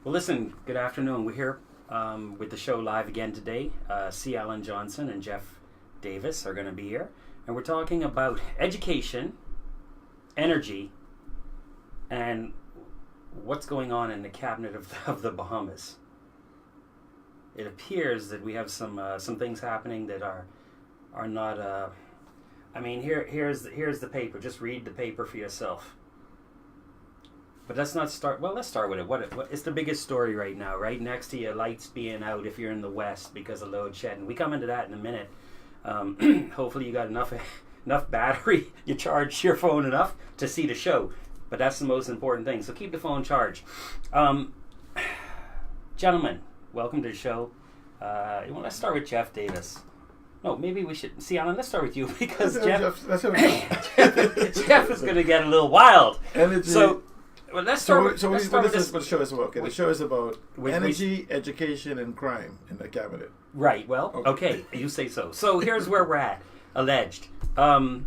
Well, listen, good afternoon. We're here with the show live again today. C. Alan Johnson and Jeff Davis are going to be here. And we're talking about education, energy, and what's going on in the cabinet of the Bahamas. It appears that we have some things happening that are not. Here's the paper. Just read the paper for yourself. But let's not start. Well, let's start with it. What it's the biggest story right now, right next to your lights being out if you're in the West because of load shedding. We come into that in a minute. Hopefully, you got enough battery. You charge your phone enough to see the show. But that's the most important thing. So keep the phone charged. Gentlemen, welcome to the show. Let's start with Jeff Davis. No, maybe we should see, Alan. Let's start with you because Jeff is going to get a little wild. Energy. So. Well, let's start with what the show is about. Okay, the show is about energy, we, education, and crime in the cabinet. Right. Well, okay, you say so. So here's where we're at. Alleged. But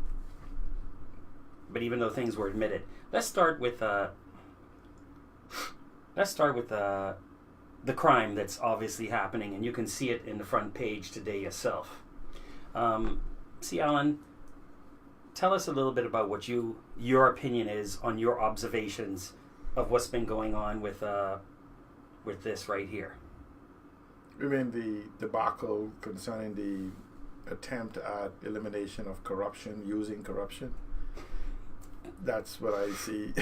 even though things were admitted, let's start with the crime that's obviously happening, and you can see it in the front page today yourself. See, Alan. Tell us a little bit about what your opinion is on your observations of what's been going on with this right here. You mean the debacle concerning the attempt at elimination of corruption using corruption? That's what I see.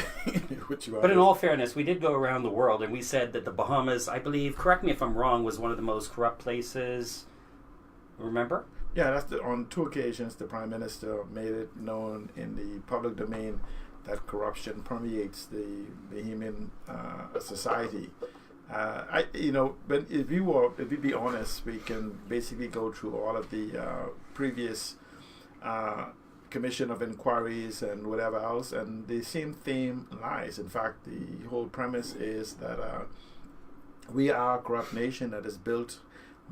But in all fairness, we did go around the world and we said that the Bahamas, I believe, correct me if I'm wrong, was one of the most corrupt places. Remember? Yeah, on two occasions the Prime Minister made it known in the public domain that corruption permeates the human society. But if we be honest, we can basically go through all of the previous commission of inquiries and whatever else, and the same theme lies. In fact, the whole premise is that we are a corrupt nation that is built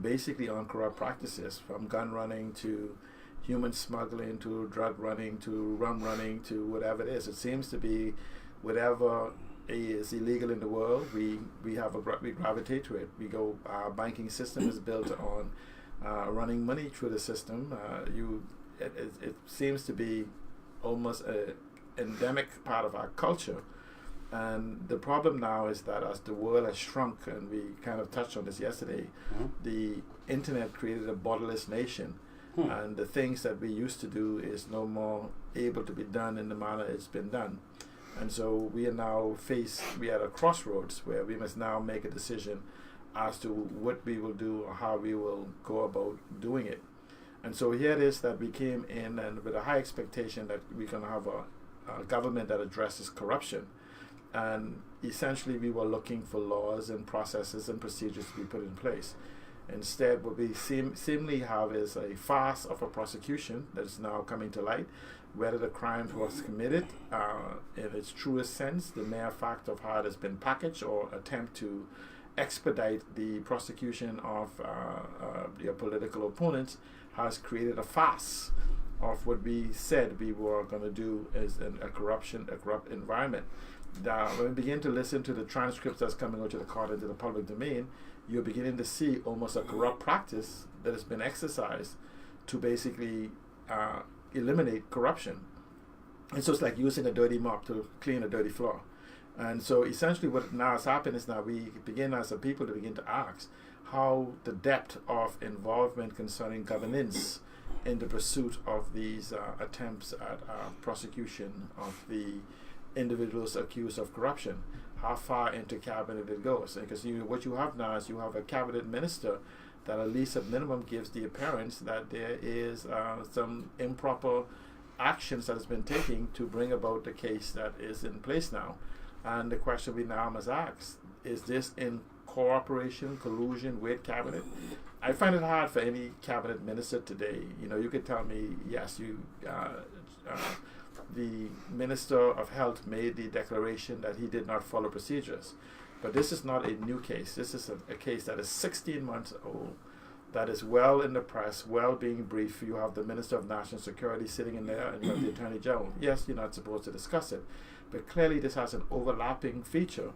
basically on corrupt practices, from gun running to human smuggling to drug running to rum running to whatever it is. It seems to be whatever is illegal in the world, we gravitate to it. Our banking system is built on running money through the system. It seems to be almost an endemic part of our culture. And the problem now is that as the world has shrunk, and we kind of touched on this yesterday, the internet created a borderless nation. And the things that we used to do is no more able to be done in the manner it's been done. And so we are at a crossroads where we must now make a decision as to what we will do or how we will go about doing it. And so here it is that we came in and with a high expectation that we're going to have a government that addresses corruption. And essentially we were looking for laws and processes and procedures to be put in place. Instead, what we seemingly have is a farce of a prosecution that is now coming to light. Whether the crime was committed in its truest sense, the mere fact of how it has been packaged, or attempt to expedite the prosecution of your political opponents, has created a farce of what we said we were going to do as a corrupt environment. When we begin to listen to the transcripts that's coming out to the court into the public domain, you're beginning to see almost a corrupt practice that has been exercised to basically eliminate corruption. And so it's like using a dirty mop to clean a dirty floor. And so essentially what now has happened is now we begin as a people to begin to ask how the depth of involvement concerning governance in the pursuit of these attempts at prosecution of the individuals accused of corruption, how far into cabinet it goes. Because what you have now is you have a cabinet minister that at least at minimum gives the appearance that there is some improper actions that has been taken to bring about the case that is in place now. And the question we now must ask, is this in cooperation, collusion with cabinet? I find it hard for any cabinet minister today. You could tell me, yes, the Minister of Health made the declaration that he did not follow procedures. But this is not a new case. This is a case that is 16 months old, that is well in the press, well being briefed. You have the Minister of National Security sitting in there, and you have the Attorney General. Yes, you're not supposed to discuss it, but clearly this has an overlapping feature.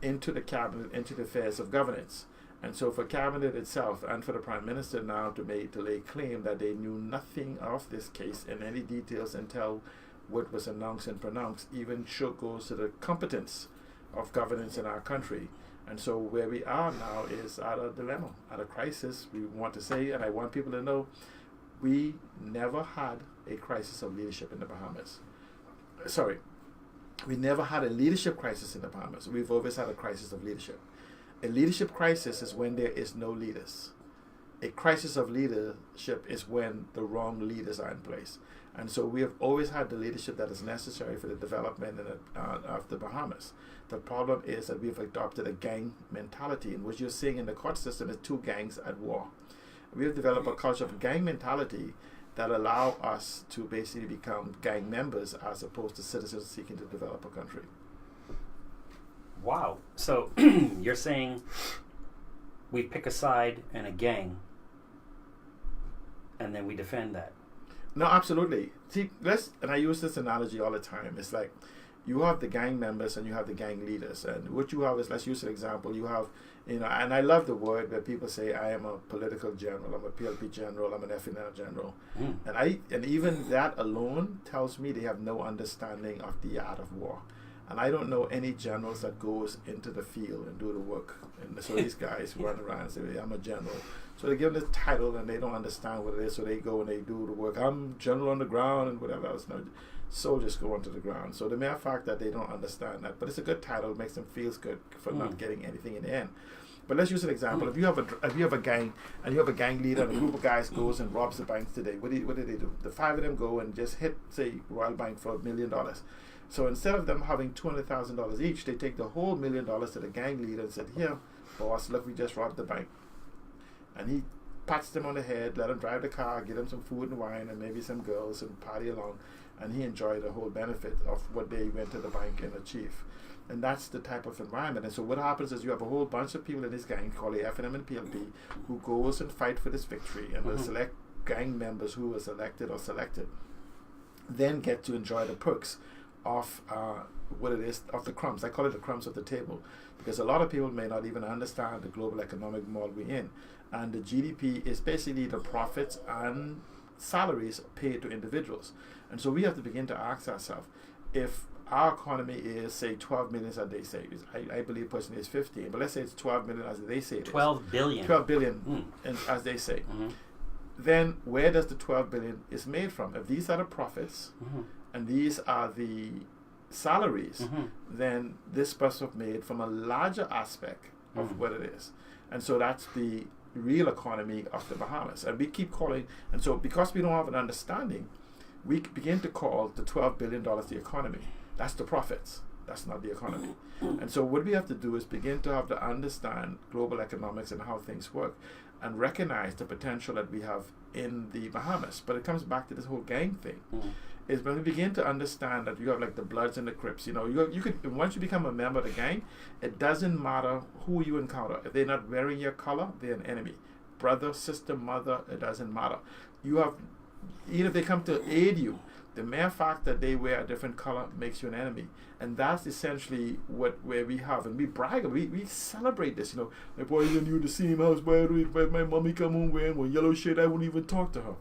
into the cabinet, into the affairs of governance. And so for cabinet itself and for the prime minister now to lay claim that they knew nothing of this case in any details until what was announced and pronounced even goes to the competence of governance in our country. And so where we are now is at a dilemma, at a crisis. We want to say, and I want people to know, we never had a crisis of leadership in the Bahamas. Sorry, we never had a leadership crisis in the Bahamas. We've always had a crisis of leadership. A leadership crisis is when there is no leaders. A crisis of leadership is when the wrong leaders are in place. And so we have always had the leadership that is necessary for the development of the Bahamas. The problem is that we've adopted a gang mentality, and what you're seeing in the court system is two gangs at war. We have developed a culture of gang mentality that allow us to basically become gang members as opposed to citizens seeking to develop a country. Wow. So you're saying we pick a side and a gang, and then we defend that. No, absolutely. See, and I use this analogy all the time. It's like you have the gang members and you have the gang leaders. And what you have is, let's use an example. You have, and I love the word where people say, I am a political general, I'm a PLP general, I'm an FNL general. And even that alone tells me they have no understanding of the art of war. And I don't know any generals that goes into the field and do the work. And so these guys run around and say, I'm a general. So they give them this title and they don't understand what it is. So they go and they do the work. I'm general on the ground and whatever else. No, soldiers go onto the ground. So the mere fact that they don't understand that, but it's a good title, makes them feel good for not getting anything in the end. But let's use an example. If you have a gang and you have a gang leader and a group of guys goes and robs the banks today, what do they do? The five of them go and just hit, say, Royal Bank for $1 million. So instead of them having $200,000 each, they take the whole $1 million to the gang leader and said, here, boss, look, we just robbed the bank. And he pats them on the head, let them drive the car, give them some food and wine and maybe some girls and party along. And he enjoyed the whole benefit of what they went to the bank and achieved. And that's the type of environment. And so what happens is you have a whole bunch of people in this gang called the FNM and PLP who goes and fight for this victory. And the select gang members who was elected or selected then get to enjoy the perks of what it is, of the crumbs. I call it the crumbs of the table, because a lot of people may not even understand the global economic model we're in. And the GDP is basically the profits and salaries paid to individuals. And so we have to begin to ask ourselves, if our economy is, say, 12 million, as they say, I believe personally it's 15, but let's say it's 12 million as they say it 12 billion. 12 billion, as they say. Then where does the 12 billion is made from? If these are the profits, and these are the salaries, then this must have made from a larger aspect of what it is. And so that's the real economy of the Bahamas. And we keep calling, and so because we don't have an understanding, we begin to call the $12 billion the economy. That's the profits. That's not the economy. And so what we have to do is begin to have to understand global economics and how things work and recognize the potential that we have in the Bahamas. But it comes back to this whole gang thing. Is when we begin to understand that you have like the Bloods and the Crips. You know, you could, once you become a member of the gang, it doesn't matter who you encounter. If they're not wearing your color, they're an enemy. Brother, sister, mother, it doesn't matter. You have, even if they come to aid you, the mere fact that they wear a different color makes you an enemy. And that's essentially where we have, and we brag, we celebrate this, you know. Like, boy, you knew the same house, boy, my mommy come home wearing one yellow shirt, I wouldn't even talk to her.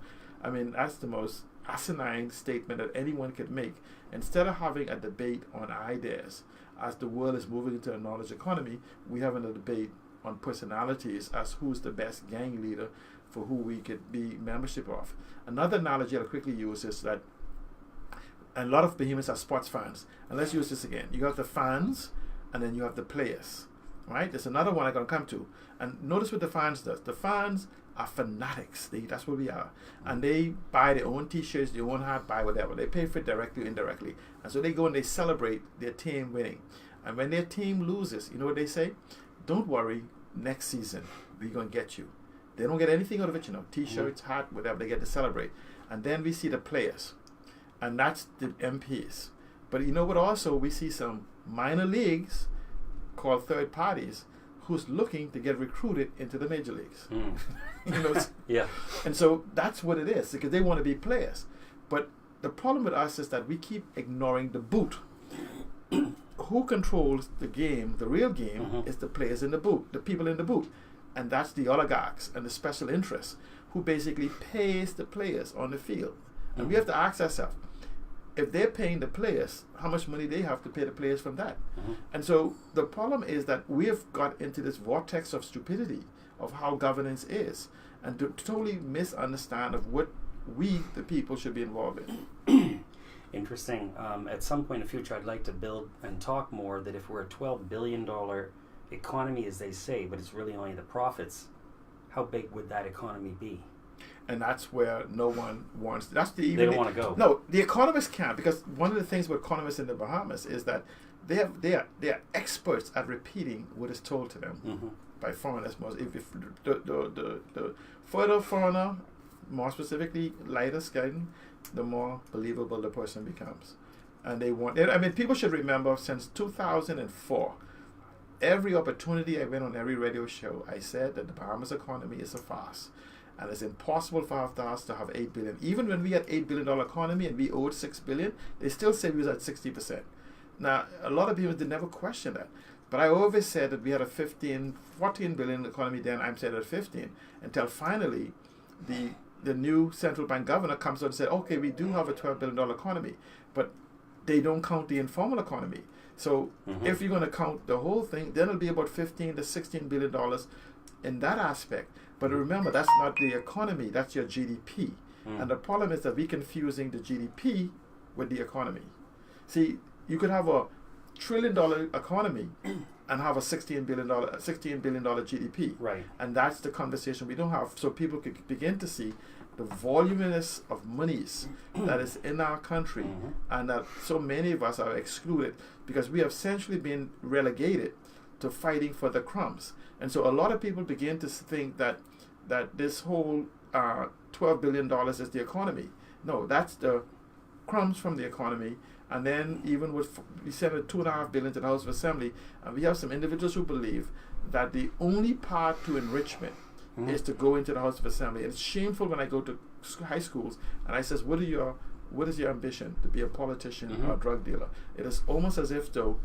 I mean, that's the most asinine statement that anyone could make. Instead of having a debate on ideas, as the world is moving into a knowledge economy, we having a debate on personalities as who's the best gang leader for who we could be membership of. Another analogy I'll quickly use is that a lot of Bahamians are sports fans. And let's use this again. You have the fans and then you have the players. Right? There's another one I'm going to come to. And notice what the fans does. The fans are fanatics. That's what we are. And they buy their own t-shirts, their own hat, buy whatever. They pay for it directly or indirectly. And so they go and they celebrate their team winning. And when their team loses, you know what they say? Don't worry, next season we're going to get you. They don't get anything out of it, you know, t-shirts, hat, whatever. They get to celebrate. And then we see the players. And that's the MPs. But you know what also? We see some minor leagues called third parties who's looking to get recruited into the major leagues. You know, yeah. And so that's what it is, because they want to be players. But the problem with us is that we keep ignoring the boot. who controls the game, the real game, is the players in the booth, the people in the booth. And that's the oligarchs and the special interests who basically pays the players on the field. And we have to ask ourselves, if they're paying the players, how much money they have to pay the players from that? And so the problem is that we have got into this vortex of stupidity of how governance is, and to totally misunderstand of what we, the people, should be involved in. Interesting. At some point in the future, I'd like to build and talk more that if we're a $12 billion economy, as they say, but it's really only the profits, how big would that economy be? And that's where no one wants. They don't want to go. No, the economists can't, because one of the things with economists in the Bahamas is that they are experts at repeating what is told to them by foreigners. If the further foreigner, more specifically lighter skin, the more believable the person becomes. And they want. I mean, people should remember since 2004. Every opportunity I went on every radio show, I said that the Bahamas economy is a farce. And it's impossible for us to have $8 billion. Even when we had $8 billion economy and we owed $6 billion, they still say we was at 60%. Now, a lot of people did never question that. But I always said that we had a 14 billion economy then, I'm saying at 15, until finally the new central bank governor comes out and said, okay, we do have a $12 billion economy, but they don't count the informal economy. So if you're going to count the whole thing, then it'll be about $15 to $16 billion in that aspect. But remember, that's not the economy, that's your GDP. And the problem is that we're confusing the GDP with the economy. See, you could have a $1 trillion economy and have a $16 billion GDP. Right. And that's the conversation we don't have. So people could begin to see the voluminous of monies that is in our country, and that so many of us are excluded because we have essentially been relegated to fighting for the crumbs. And so a lot of people begin to think that this whole $12 billion is the economy. No, that's the crumbs from the economy. And then even with, we sent $2.5 billion to the House of Assembly, and we have some individuals who believe that the only path to enrichment is to go into the House of Assembly. And it's shameful when I go to high schools and I says, what is your ambition? To be a politician or a drug dealer? It is almost as if though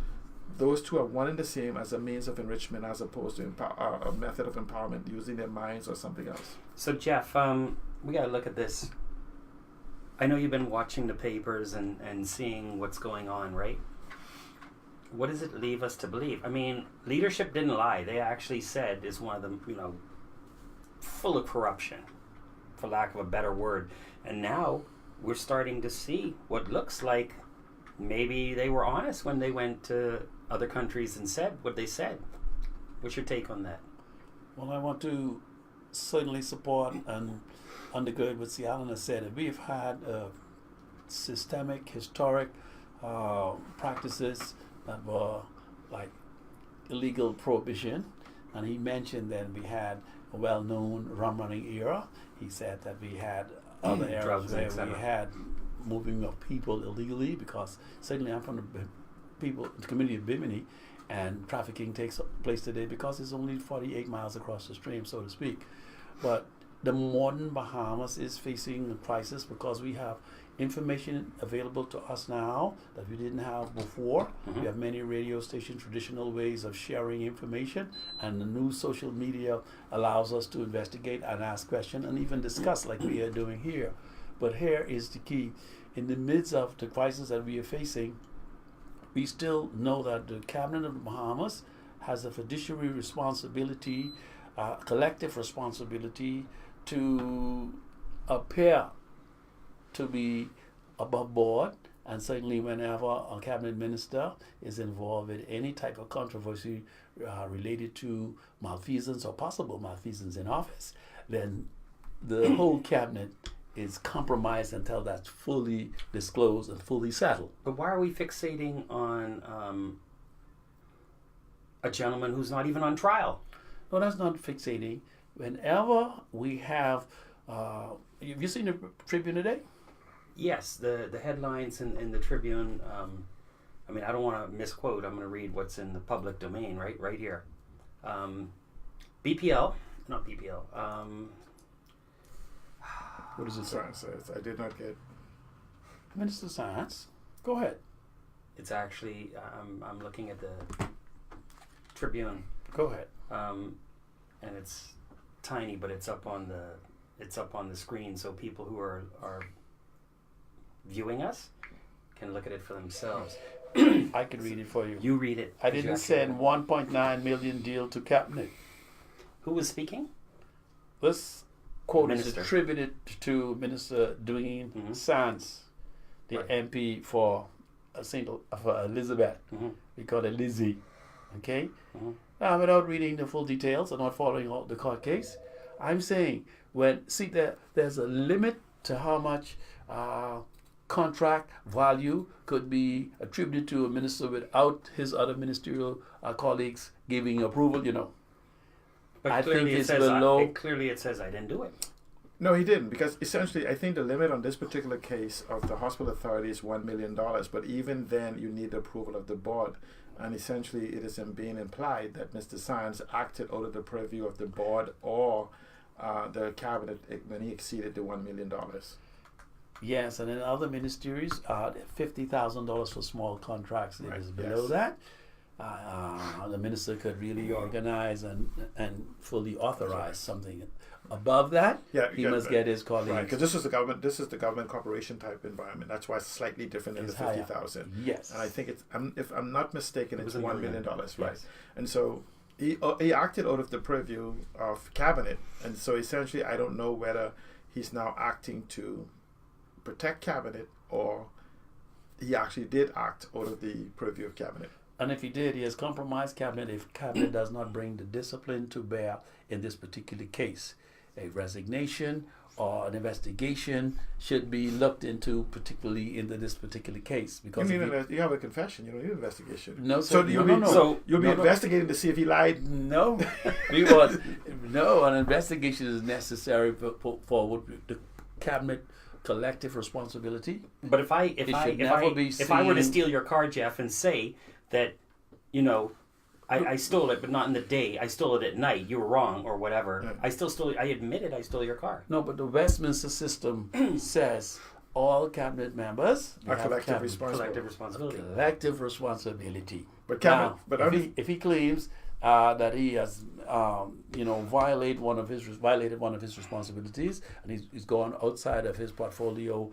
those two are one and the same as a means of enrichment as opposed to a method of empowerment using their minds or something else. So Jeff, we got to look at this. I know you've been watching the papers and seeing what's going on, right? What does it leave us to believe? I mean, leadership didn't lie. They actually said is one of them, full of corruption, for lack of a better word. And now we're starting to see what looks like maybe they were honest when they went to other countries and said what they said. What's your take on that? Well, I want to certainly support and undergird what Alan has said. We've had systemic, historic practices that were like illegal prohibition. And he mentioned that we had a well-known rum-running era. He said that we had other eras where we had moving of people illegally, because certainly I'm from the community of Bimini, and trafficking takes place today because it's only 48 miles across the stream, so to speak. But the modern Bahamas is facing a crisis because we have information available to us now that we didn't have before. We have many radio stations, traditional ways of sharing information, and the new social media allows us to investigate and ask questions and even discuss like we are doing here. But here is the key. In the midst of the crisis that we are facing, we still know that the Cabinet of the Bahamas has a fiduciary responsibility, collective responsibility to appear to be above board, and certainly whenever a cabinet minister is involved in any type of controversy related to malfeasance or possible malfeasance in office, then the whole cabinet is compromised until that's fully disclosed and fully settled. But why are we fixating on a gentleman who's not even on trial? No, that's not fixating. Whenever we have, have you seen the Tribune today? Yes, the headlines in the Tribune. I mean, I don't want to misquote. I'm going to read what's in the public domain right here. BPL, not BPL. What does it say? I did not get. Minister of Science. Go ahead. It's actually I'm looking at the Tribune. Go ahead. And it's tiny, but it's up on the screen, so people who are viewing us can look at it for themselves. I can read it for you. You read it. I didn't send 1.9 million deal to cabinet. Who was speaking? This quote Minister. is attributed to Minister Dwayne Sands, the MP for Elizabeth. We call it Lizzie. Okay? Without reading the full details and not following all the court case, I'm saying there's a limit to how much contract value could be attributed to a minister without his other ministerial colleagues giving approval, But I clearly think it it's says below. clearly it says I didn't do it. No, he didn't, because essentially I think the limit on this particular case of the hospital authority is $1 million, but even then you need the approval of the board, and essentially it is being implied that Mr. Sands acted out of the purview of the board or the cabinet when he exceeded the $1 million. Yes, and in other ministries, $50,000 for small contracts is below yes. that. The minister could really organize and fully authorize something. Above that, he must get his colleagues. Right, because this is the government corporation type environment. That's why it's slightly different than the 50,000. Yes, and I think it's if I'm not mistaken, it's $1 million, right? Yes. And so he acted out of the purview of cabinet, and so essentially I don't know whether he's now acting to protect cabinet or he actually did act out of the purview of cabinet. And if he did, he has compromised cabinet if cabinet does not bring the discipline to bear in this particular case. A resignation or an investigation should be looked into, particularly in this particular case. Because you have a confession, you don't need an investigation. No, so you'll be investigating to see if he lied. No, because an investigation is necessary for the cabinet collective responsibility. But if I were to steal your car, Jeff, and say that, I stole it, but not in the day. I stole it at night. You were wrong, or whatever. Yeah. I admitted I stole your car. No, but the Westminster system says all cabinet members are collective responsibility. Collective responsibility. But if he claims that he has, violated one of his responsibilities, and he's gone outside of his portfolio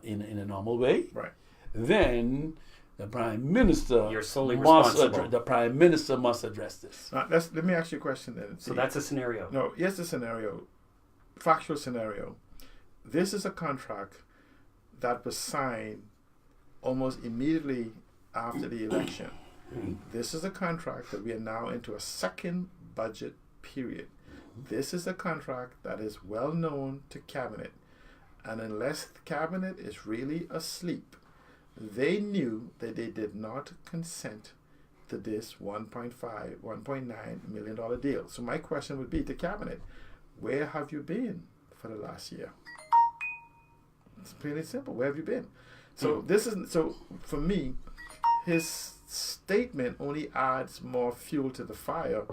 in a normal way, right? Then the Prime Minister the Prime Minister must address this. Let me ask you a question then. So that's a scenario. No, here's the scenario. Factual scenario. This is a contract that was signed almost immediately after the election. This is a contract that we are now into a second budget period. This is a contract that is well known to cabinet. And unless the cabinet is really asleep, they knew that they did not consent to this $1.9 million deal. So my question would be to cabinet, where have you been for the last year? It's pretty simple. Where have you been? So for me, his statement only adds more fuel to the fire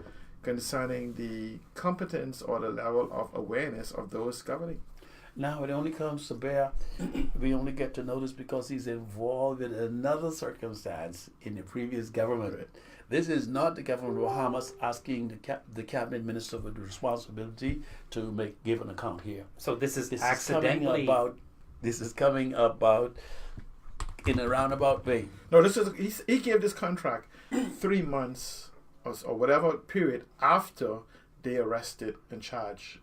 concerning the competence or the level of awareness of those governing. Now it only comes to bear, we only get to notice because he's involved in another circumstance in the previous government. Right. This is not the government of Bahamas asking the cabinet minister with the responsibility to give an account here. So this is coming about in a roundabout way. No, he gave this contract 3 months or whatever period after they arrested and charged.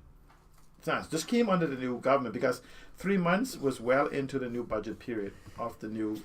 This came under the new government because 3 months was well into the new budget period of the new.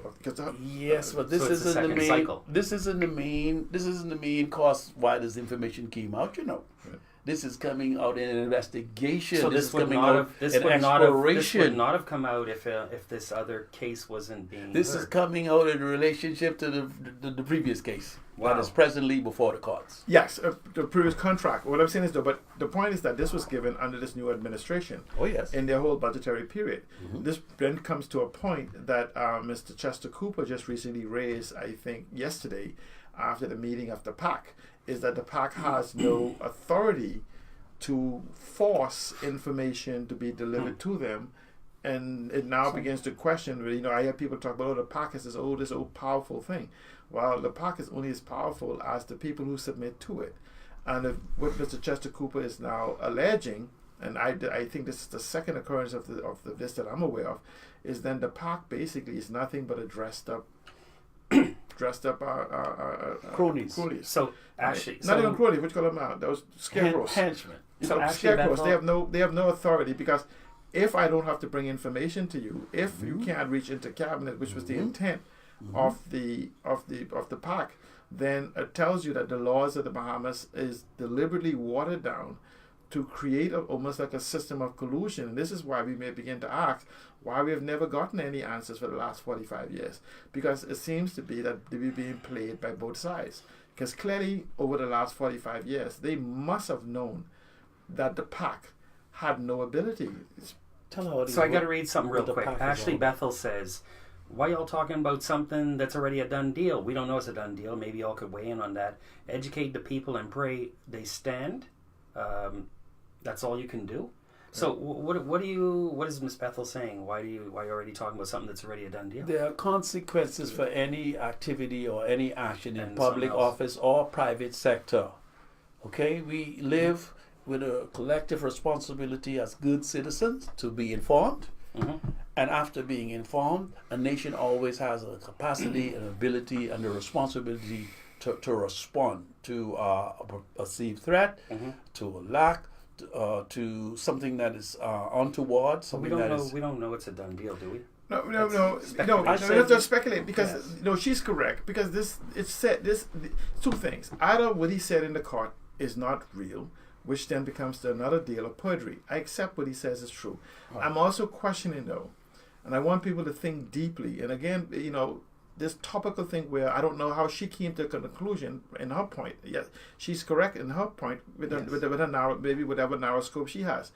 Yes, but this isn't the main cycle. This isn't the main cause why this information came out. Right. This is coming out in an investigation. So this would not have come out if this other case wasn't being. This heard. is coming out in relationship to the previous case. Wow. That is presently before the courts. Yes, the previous contract. What I'm saying is, though, but the point is that this was given under this new administration. Oh, yes. In their whole budgetary period. Mm-hmm. This then comes to a point that Mr. Chester Cooper just recently raised, I think, yesterday, after the meeting of the PAC, is that the PAC has no authority to force information to be delivered to them and it now begins to question. You know, I hear people talk about, the park is this old powerful thing. Well, the park is only as powerful as the people who submit to it. And if what Mr. Chester Cooper is now alleging, and I think this is the second occurrence of this that I'm aware of, is then the park basically is nothing but a dressed up cronies. So actually, not even cronies. What you call them now? Those scarecrows. Henchmen. So actually, scarecrows. They have no authority, because if I don't have to bring information to you, if you can't reach into cabinet, which was the intent of the park, then it tells you that the laws of the Bahamas is deliberately watered down to create almost like a system of collusion. And this is why we may begin to ask why we have never gotten any answers for the last 45 years. Because it seems to be that we're being played by both sides. Because clearly, over the last 45 years, they must have known that the PAC had no ability. So I got to read something real quick. Ashley Bethel says, why y'all talking about something that's already a done deal? We don't know it's a done deal. Maybe y'all could weigh in on that. Educate the people and pray they stand. That's all you can do. So what is Miss Bethel saying? Why are you already talking about something that's already a done deal? There are consequences for any activity or any action in public office or private sector. Okay, we live with a collective responsibility as good citizens to be informed. And after being informed, a nation always has a capacity, an ability, and a responsibility to respond to a perceived threat, to a lack, to something that is untoward. We don't know it's a done deal, do we? No. Let's just speculate, because she's correct, because two things. Either what he said in the court is not real, which then becomes another deal of perjury. I accept what he says is true. Right. I'm also questioning, though, and I want people to think deeply. And again, this topical thing where I don't know how she came to a conclusion in her point. Yes, she's correct in her point with a narrow, maybe whatever narrow scope she has.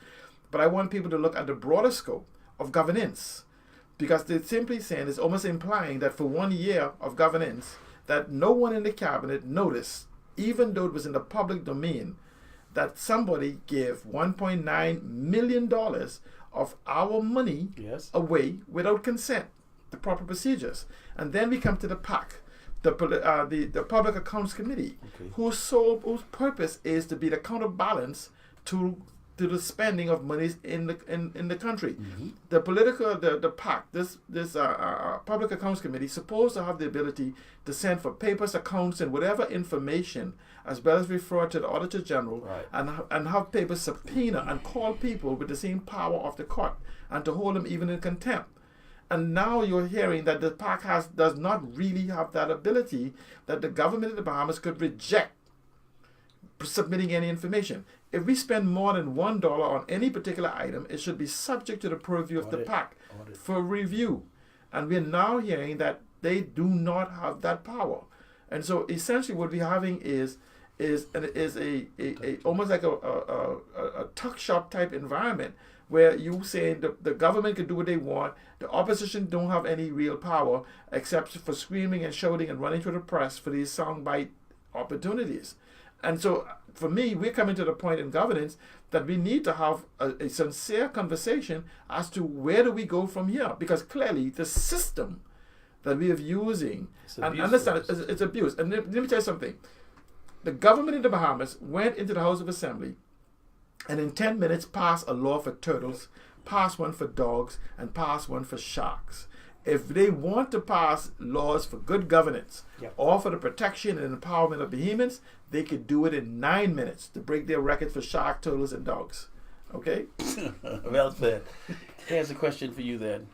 But I want people to look at the broader scope of governance, because they're simply saying, it's almost implying that for 1 year of governance, that no one in the cabinet noticed, even though it was in the public domain, that somebody gave $1.9 million of our money away without consent, the proper procedures. And then we come to the PAC, the Public Accounts Committee, whose purpose is to be the counterbalance to the spending of monies in the country. The PAC, this Public Accounts Committee, is supposed to have the ability to send for papers, accounts, and whatever information, as well as refer to the Auditor General, and have papers subpoena and call people with the same power of the court, and to hold them even in contempt. And now you're hearing that the PAC does not really have that ability, that the government of the Bahamas could reject submitting any information. If we spend more than $1 on any particular item, it should be subject to the purview of the PAC for review. And we're now hearing that they do not have that power. And so essentially what we're having is a almost like a tuck shop type environment, where you say the government can do what they want, the opposition don't have any real power except for screaming and shouting and running to the press for these soundbite opportunities. And so for me, we're coming to the point in governance that we need to have a sincere conversation as to where do we go from here, because clearly the system that we are using, and understand it's abuse. And let me tell you something. The government in the Bahamas went into the House of Assembly and in 10 minutes passed a law for turtles, passed one for dogs, and passed one for sharks. If they want to pass laws for good governance or for the protection and empowerment of behemoths, they could do it in 9 minutes to break their record for shark, turtles, and dogs. Okay? Well said. Here's a question for you then.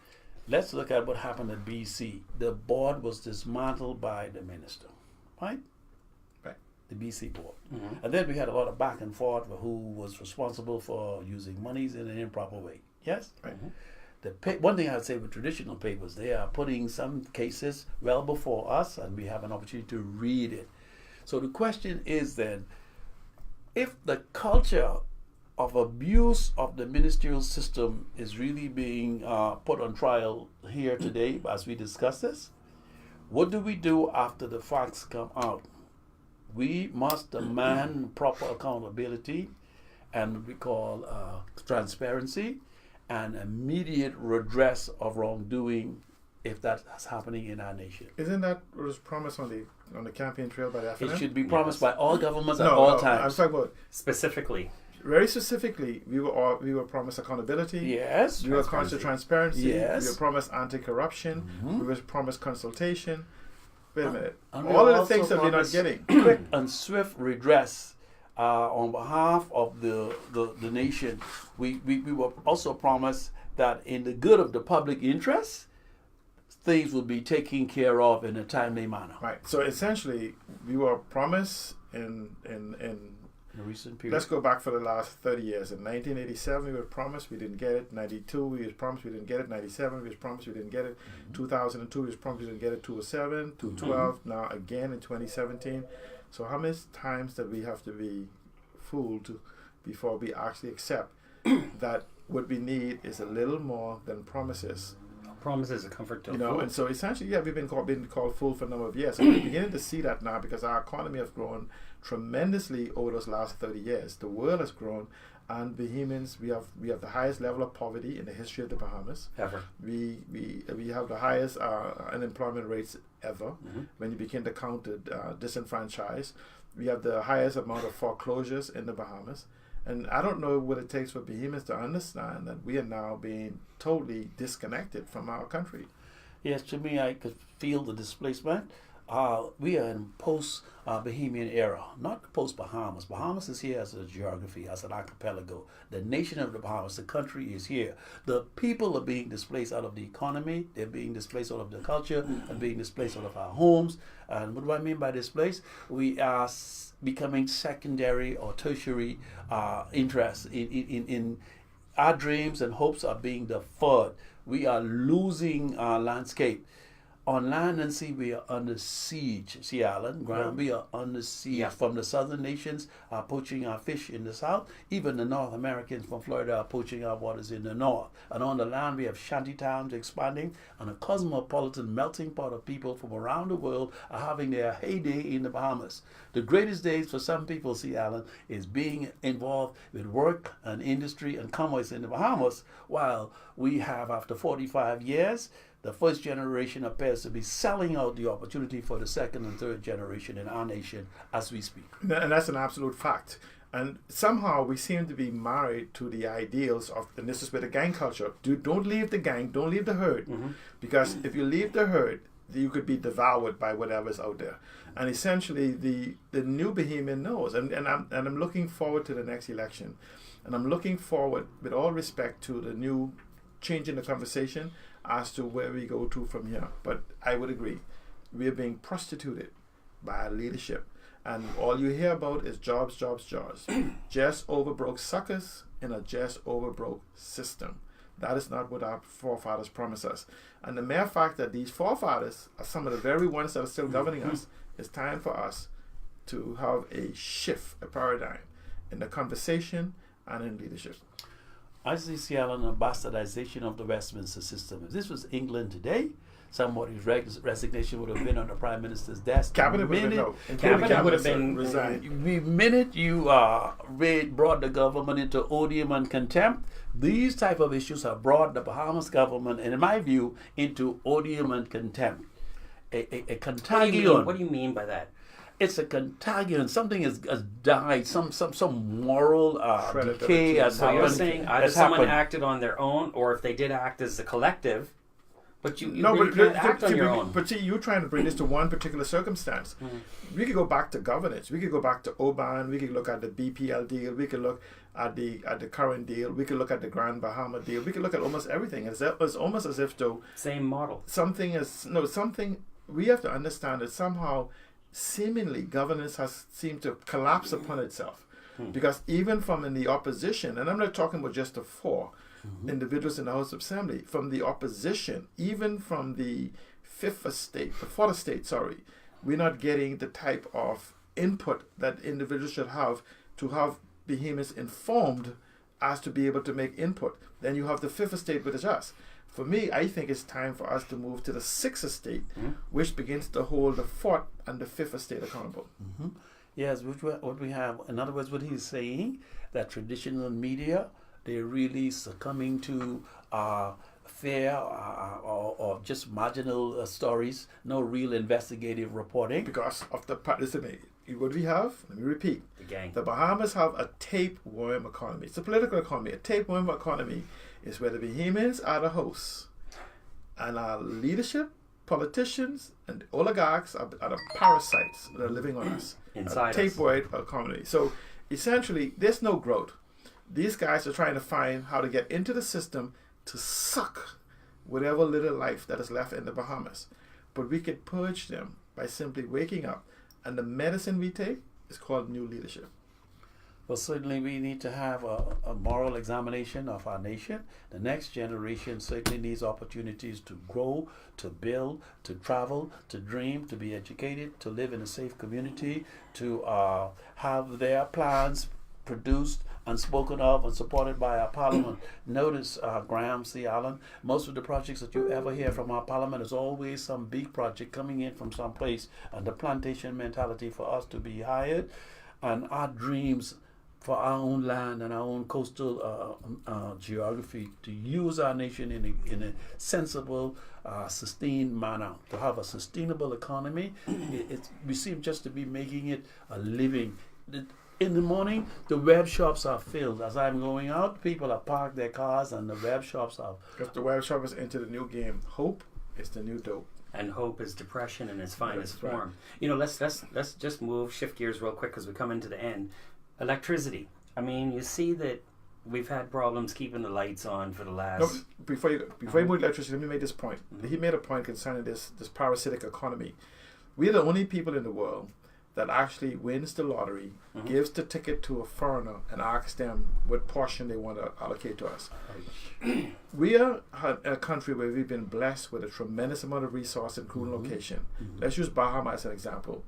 Let's look at what happened at BC. The board was dismantled by the minister, right? The BC board. And then we had a lot of back and forth for who was responsible for using monies in an improper way. Yes? Right. One thing I would say with traditional papers, they are putting some cases well before us, and we have an opportunity to read it. So the question is then, if the culture of abuse of the ministerial system is really being put on trial here today as we discuss this, what do we do after the facts come out? We must demand proper accountability and what we call transparency, and immediate redress of wrongdoing if that's happening in our nation. Isn't that what was promised on the campaign trail by the FNM? It should be promised by all governments at No, all I'm times. talking about Specifically. very specifically. We were promised accountability. Yes. We were promised transparency. Yes. We were promised anti-corruption. We were promised consultation. Wait a minute. And All we of the also things that we're not promised getting. quick and swift redress on behalf of the nation. We were also promised that in the good of the public interest, things will be taken care of in a timely manner. Right. So essentially, we were promised in In a recent period. let's go back for the last 30 years. In 1987, we were promised, we didn't get it. 92, we was promised, we didn't get it. 97, we was promised, we didn't get it. 2002, we was promised, we didn't get it. 2007, 2012, now again in 2017. So how many times that we have to be fooled before we actually accept that what we need is a little more than promises? Promises a comfort to You know, fool. and so essentially, yeah, we've been called fool for a number of years, and we're beginning to see that now because our economy has grown tremendously over those last 30 years. The world has grown, and Bahamians, we have the highest level of poverty in the history of the Bahamas. Ever. We have the highest unemployment rates ever. When you begin to count the disenfranchised, we have the highest amount of foreclosures in the Bahamas. And I don't know what it takes for Bahamians to understand that we are now being totally disconnected from our country. Yes, to me, I could feel the displacement. We are in post-Bahamian era, not post-Bahamas. Bahamas is here as a geography, as an archipelago. The nation of the Bahamas, the country is here. The people are being displaced out of the economy. They're being displaced out of the culture and being displaced out of our homes. And what do I mean by displaced? We are becoming secondary or tertiary interests in our dreams and hopes are being deferred. We are losing our landscape. On land and sea, we are under siege. See, Alan, Graham, we are under siege from the southern nations are poaching our fish in the south. Even the North Americans from Florida are poaching our waters in the north. And on the land, we have shanty towns expanding, and a cosmopolitan melting pot of people from around the world are having their heyday in the Bahamas. The greatest days for some people, see, Alan, is being involved with work and industry and commerce in the Bahamas, while we have, after 45 years, the first generation appears to be selling out the opportunity for the second and third generation in our nation as we speak. And that's an absolute fact. And somehow we seem to be married to the ideals of, and this is with the gang culture, don't leave the gang, don't leave the herd. Because if you leave the herd, you could be devoured by whatever's out there. And essentially the new Bahamian knows. And I'm looking forward to the next election. And I'm looking forward, with all respect, to the new change in the conversation as to where we go to from here. But I would agree, we are being prostituted by our leadership, and all you hear about is jobs, jobs, jobs. Just over broke suckers in a just over broke system. That is not what our forefathers promised us. And the mere fact that these forefathers are some of the very ones that are still governing us, it's time for us to have a shift, a paradigm in the conversation and in leadership. I see Seattle an bastardization of the Westminster system. If this was England today, somebody's resignation would have been on the Prime Minister's desk. Cabinet would have been Cabinet would have been resigned. The minute you brought the government into odium and contempt, these type of issues have brought the Bahamas government, and in my view, into odium and contempt. A contagion. What do you mean by that? It's a contagion. Something has died. Some moral decay has So happened. you're saying either someone acted on their own, or if they did act as a collective, but you can't act on your own. But see, you're trying to bring this to one particular circumstance. We could go back to governance. We could go back to Oban. We could look at the BPL deal. We could look at the current deal. We could look at the Grand Bahama deal. We could look at almost everything. It's almost as if though same model. Something we have to understand that somehow, seemingly, governance has seemed to collapse upon itself. Because even from in the opposition, and I'm not talking about just the four individuals in the House of Assembly, from the opposition, even from the fourth estate, we're not getting the type of input that individuals should have to have Bahamians informed as to be able to make input. Then you have the fifth estate, which is us. For me, I think it's time for us to move to the sixth estate, which begins to hold the fourth and the fifth estate accountable. Yes, what we have, in other words, what he's saying, that traditional media, they're really succumbing to fear or just marginal stories, no real investigative reporting. Because of the listen, what we have, let me repeat, The gang. the Bahamas have a tapeworm economy. It's a political economy. A tapeworm economy is where the Bahamians are the hosts, and our leadership, politicians, and oligarchs are the parasites that are living on us. Inside a tapeworm economy. So essentially, there's no growth. These guys are trying to find how to get into the system to suck whatever little life that is left in the Bahamas. But we could purge them by simply waking up. And the medicine we take is called new leadership. Well, certainly we need to have a moral examination of our nation. The next generation certainly needs opportunities to grow, to build, to travel, to dream, to be educated, to live in a safe community, to have their plans produced and spoken of and supported by our parliament. Notice, Graham C. Allen, most of the projects that you ever hear from our parliament is always some big project coming in from someplace, and the plantation mentality for us to be hired, and our dreams for our own land and our own coastal geography, to use our nation in a sensible, sustained manner, to have a sustainable economy. We seem just to be making it a living. In the morning, the web shops are filled. As I'm going out, people have parked their cars and the web shops are... Because the web shop is into the new game. Hope is the new dope. And hope is depression in its finest That's form. right. You know, let's just shift gears real quick because we come into the end. Electricity. I mean, you see that we've had problems keeping the lights on for the last... No, before you move electricity, let me make this point. He made a point concerning this parasitic economy. We are the only people in the world that actually wins the lottery, gives the ticket to a foreigner, and asks them what portion they want to allocate to us. We are a country where we've been blessed with a tremendous amount of resource and cruel location. Let's use Bahama as an example.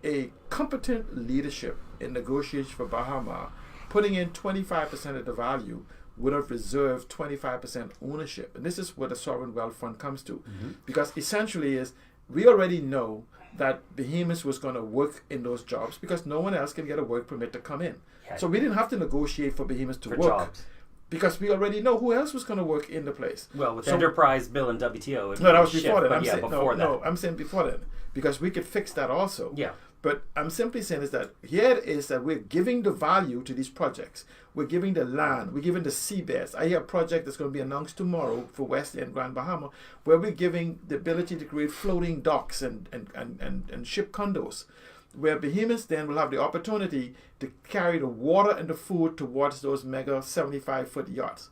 A competent leadership in negotiation for Bahama, putting in 25% of the value, would have reserved 25% ownership. And this is what the sovereign wealth fund comes to. Because essentially is, we already know that Bahamas was going to work in those jobs because no one else can get a work permit to come in. Yeah. So we didn't have to negotiate for Bahamas to For work jobs. because we already know who else was going to work in the place. Well, with Enterprise Bill and WTO. No, that was before shift, that. but I'm yeah, saying, before that. No, I'm saying before that because we could fix that also. Yeah. But I'm simply saying is that here it is that we're giving the value to these projects. We're giving the land. We're giving the seabeds. I hear a project that's going to be announced tomorrow for West End, Grand Bahama, where we're giving the ability to create floating docks and ship condos, where Bahamas then will have the opportunity to carry the water and the food towards those mega 75-foot yachts.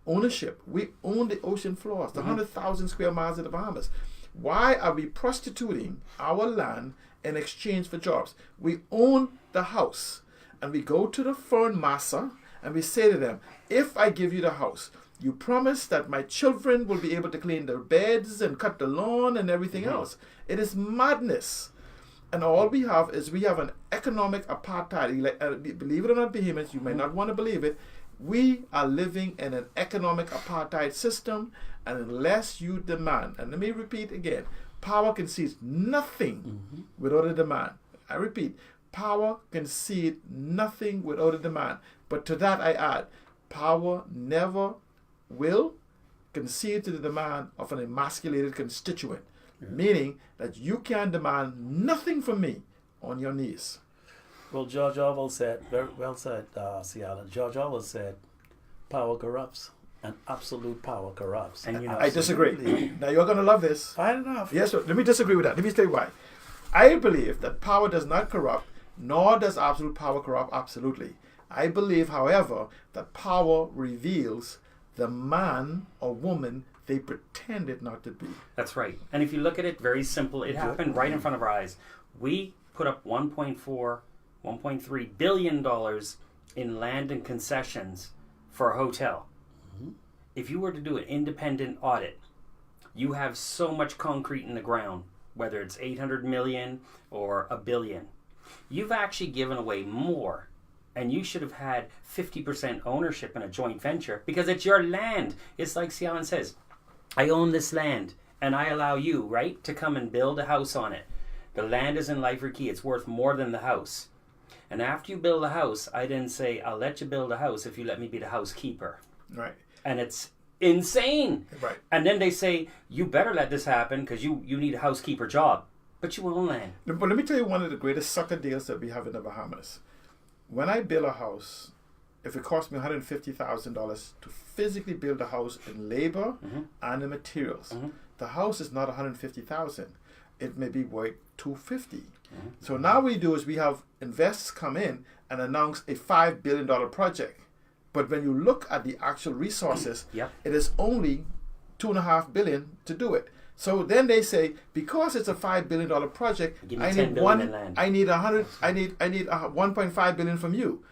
Ownership. We own the ocean floors, the 100,000 square miles of the Bahamas. Why are we prostituting our land in exchange for jobs? We own the house, and we go to the foreign massa and we say to them, if I give you the house, you promise that my children will be able to clean their beds and cut the lawn and everything else. It is madness. And all we have is we have an economic apartheid. Believe it or not, Bahamians, you may not want to believe it. We are living in an economic apartheid system, and unless you demand, and let me repeat again, power concedes nothing without a demand. I repeat, power concedes nothing without a demand. But to that I add, power never will concede to the demand of an emasculated constituent, meaning that you can demand nothing from me on your knees. Well, George Orwell said, very well said, C. Allen. George Orwell said, power corrupts, and absolute power corrupts. And you know, I disagree. Now you're going to love this. Fine enough. Yes, sir. Let me disagree with that. Let me tell you why. I believe that power does not corrupt, nor does absolute power corrupt absolutely. I believe, however, that power reveals the man or woman they pretended not to be. That's right. And if you look at it, very simple. It happened right in front of our eyes. We put up $1.3 billion in land and concessions for a hotel. If you were to do an independent audit, you have so much concrete in the ground, whether it's 800 million or $1 billion. You've actually given away more, and you should have had 50% ownership in a joint venture because it's your land. It's like Sian says, I own this land and I allow you, right, to come and build a house on it. The land is in life or key. It's worth more than the house. And after you build a house, I didn't say, I'll let you build a house if you let me be the housekeeper. Right. And it's insane. Right. And then they say, you better let this happen because you need a housekeeper job. But you own land. But let me tell you one of the greatest sucker deals that we have in the Bahamas. When I build a house, if it costs me $150,000 to physically build a house in labor and in materials, the house is not $150,000. It may be worth $250. So now we do is we have investors come in and announce a $5 billion project. But when you look at the actual resources, it is only $2.5 billion to do it. So then they say, because it's a $5 billion project, I need $1.5 billion from you.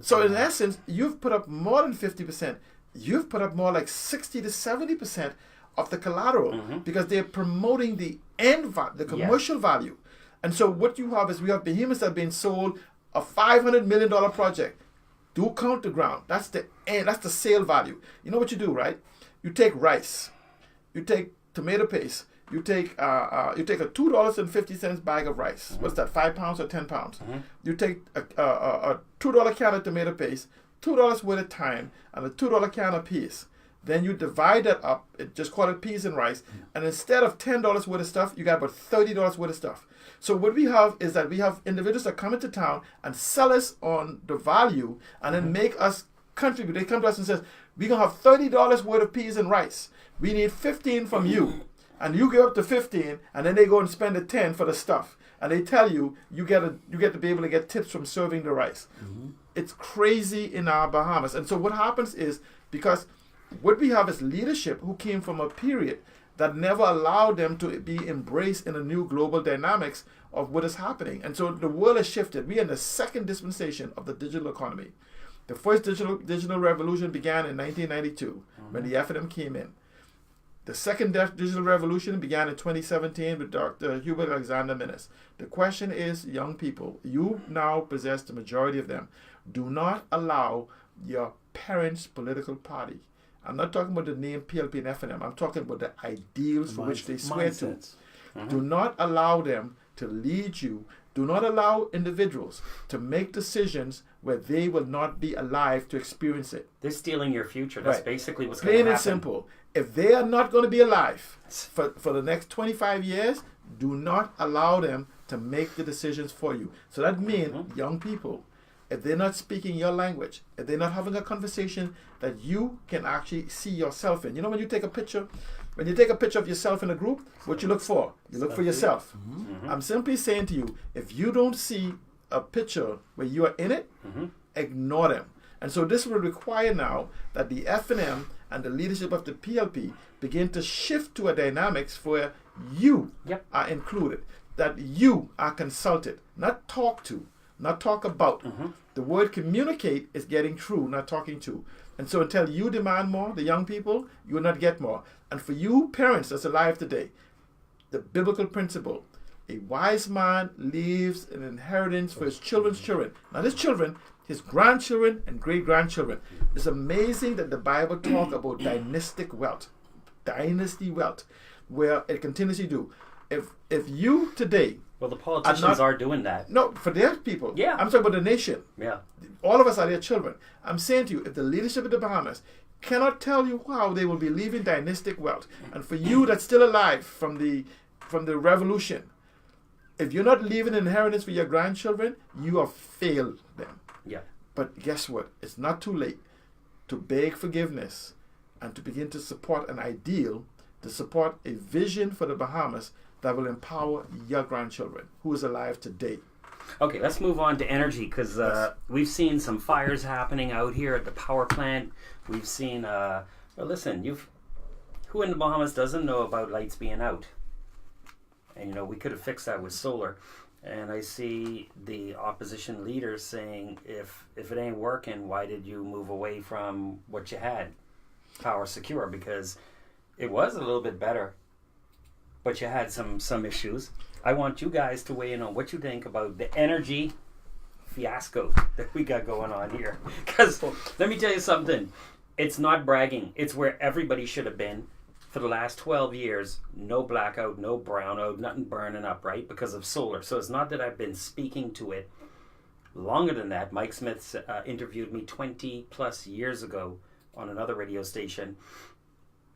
So in essence, you've put up more than 50%. You've put up more like 60 to 70% of the collateral because they're promoting the the commercial value. And so what you have is we have behemoths that have been sold a $500 million project. Do count the ground. That's the end. That's the sale value. You know what you do, right? You take rice. You take tomato paste. You take a $2.50 bag of rice. What's that? 5 pounds or 10 pounds? You take a $2 can of tomato paste, $2 worth of thyme, and a $2 can of peas. Then you divide that up. Just call it peas and rice. And instead of $10 worth of stuff, you got about $30 worth of stuff. So what we have is that we have individuals that come into town and sell us on the value and then make us contribute. They come to us and says, we're going to have $30 worth of peas and rice. We need 15 from you. And you give up the 15, and then they go and spend the 10 for the stuff. And they tell you, you get to be able to get tips from serving the rice. It's crazy in our Bahamas. And so what happens is, because what we have is leadership who came from a period that never allowed them to be embraced in a new global dynamics of what is happening. And so the world has shifted. We are in the second dispensation of the digital economy. The first digital revolution began in 1992 when the F&M came in. The second digital revolution began in 2017 with Dr. Hubert Alexander Minnis. The question is, young people, you now possess the majority of them. Do not allow your parents' political party. I'm not talking about the name PLP and F&M. I'm talking about the ideals for which they swear to. Do not allow them to lead you. Do not allow individuals to make decisions where they will not be alive to experience it. They're stealing your future. That's basically what's going to happen. Plain and simple. If they are not going to be alive for the next 25 years, do not allow them to make the decisions for you. So that means young people, if they're not speaking your language, if they're not having a conversation that you can actually see yourself in. You know, when you take a picture of yourself in a group, what you look for? You look for yourself. I'm simply saying to you, if you don't see a picture where you are in it, ignore them. And so this will require now that the F&M and the leadership of the PLP begin to shift to a dynamics where you are included, that you are consulted, not talked to, not talk about. The word communicate is getting through, not talking to. And so until you demand more, the young people, you will not get more. And for you parents that's alive today, the biblical principle, a wise man leaves an inheritance for his children's children. Not his children, his grandchildren and great-grandchildren. It's amazing that the Bible talks about dynasty wealth, where it continuously do. If you today... Well, the politicians are doing that. No, for their people. Yeah. I'm talking about the nation. Yeah. All of us are their children. I'm saying to you, if the leadership of the Bahamas cannot tell you how they will be leaving dynastic wealth, and for you that's still alive from the revolution, if you're not leaving an inheritance for your grandchildren, you have failed them. Yeah. But guess what? It's not too late to beg forgiveness and to begin to support an ideal, to support a vision for the Bahamas that will empower your grandchildren who is alive today. Okay, let's move on to energy because we've seen some fires happening out here at the power plant. We've seen, well, listen, who in the Bahamas doesn't know about lights being out? And, you know, we could have fixed that with solar. And I see the opposition leaders saying, if it ain't working, why did you move away from what you had? Power secure, because it was a little bit better, but you had some issues. I want you guys to weigh in on what you think about the energy fiasco that we got going on here. Because let me tell you something. It's not bragging. It's where everybody should have been for the last 12 years. No blackout, no brownout, nothing burning up, right? Because of solar. So it's not that I've been speaking to it. longer than that. Mike Smith interviewed me 20 plus years ago on another radio station.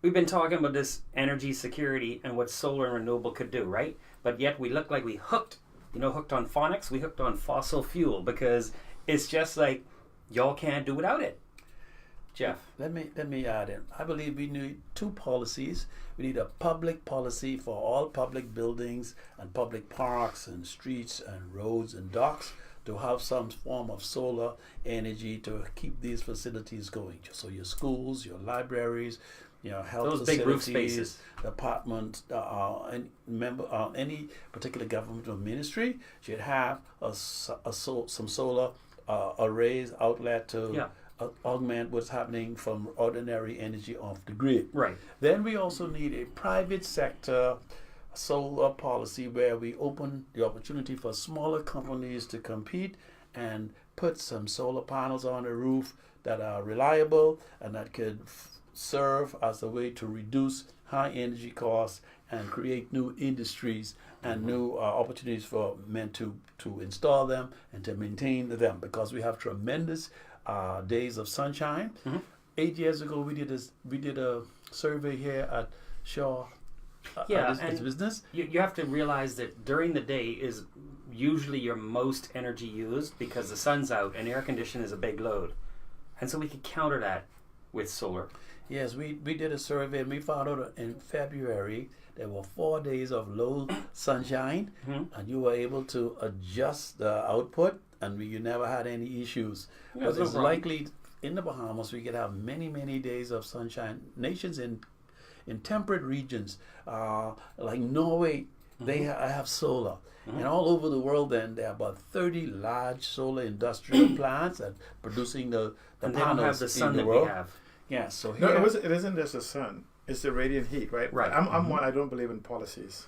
We've been talking about this energy security and what solar and renewable could do, right? But yet we look like we hooked on phonics, we hooked on fossil fuel because it's just like y'all can't do without it. Jeff. Let me add in. I believe we need two policies. We need a public policy for all public buildings and public parks and streets and roads and docks to have some form of solar energy to keep these facilities going. So your schools, your libraries, health those facilities, big roof spaces, department, any particular governmental ministry should have some solar arrays outlet to augment what's happening from ordinary energy off the grid. Right. Then we also need a private sector solar policy where we open the opportunity for smaller companies to compete and put some solar panels on the roof that are reliable and that could serve as a way to reduce high energy costs and create new industries and new opportunities for men to install them and to maintain them, because we have tremendous days of sunshine. 8 years ago we did a survey here at Shaw business. You have to realize that during the day is usually your most energy used because the sun's out and air conditioning is a big load, and so we could counter that with solar. Yes, we did a survey and we found out in February there were 4 days of low sunshine, and you were able to adjust the output, and you never had any issues. Yeah, but it's likely in the Bahamas we could have many days of sunshine. Nations in temperate regions like Norway, they have solar. And all over the world then there are about 30 large solar industrial plants that producing the and panels they don't have the sun in the that world. we have. Yeah, so here No, it isn't just the sun. It's the radiant heat, right? Right. I'm one. I don't believe in policies.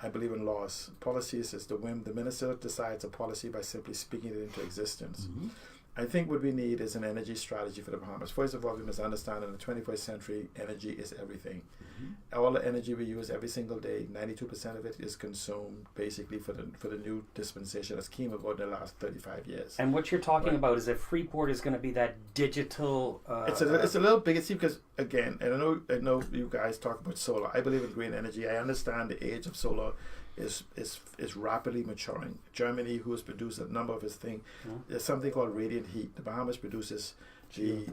I believe in laws. Policies is the whim. The minister decides a policy by simply speaking it into existence. I think what we need is an energy strategy for the Bahamas. First of all, we must understand in the 21st century, energy is everything. All the energy we use every single day, 92% of it is consumed basically for the new dispensation that's came about in the last 35 years. And what you're talking about is that Freeport is going to be that digital... it's a little bigger, see, because again, and I know you guys talk about solar. I believe in green energy. I understand the age of solar is rapidly maturing. Germany, who has produced a number of its things, there's something called radiant heat. The Bahamas produces the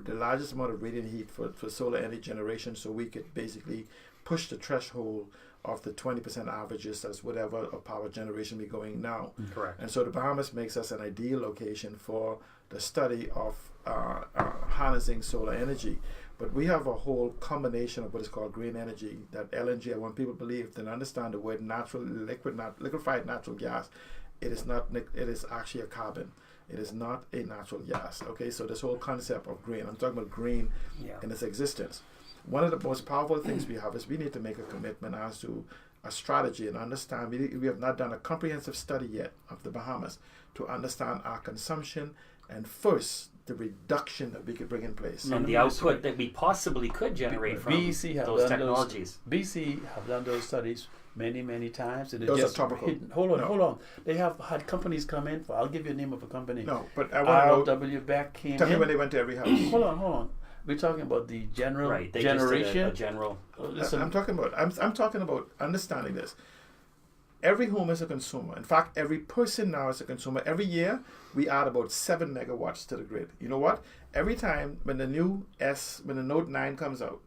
largest amount of radiant heat for solar energy generation, so we could basically push the threshold of the 20% averages as whatever of power generation we're going now. Correct. And so the Bahamas makes us an ideal location for the study of harnessing solar energy. But we have a whole combination of what is called green energy, that LNG. I want people to believe and understand the word liquefied natural gas. It is actually a carbon. It is not a natural gas. Okay, so this whole concept of green, I'm talking about green in its existence. One of the most powerful things we have is we need to make a commitment as to a strategy and understand. We have not done a comprehensive study yet of the Bahamas to understand our consumption and first the reduction that we could bring in place. And the output that we possibly could generate from those technologies. BC have done those studies many times. And those are topical. Hold on. They have had companies come in. I'll give you the name of a company. No, but I want to know. RW Beck came tell in. me when they went to every house. Hold on. We're talking about the general generation. Just did a general. Listen, I'm talking about understanding this. Every home is a consumer. In fact, every person now is a consumer. Every year, we add about 7 megawatts to the grid. You know what? Every time when the Note 9 comes out,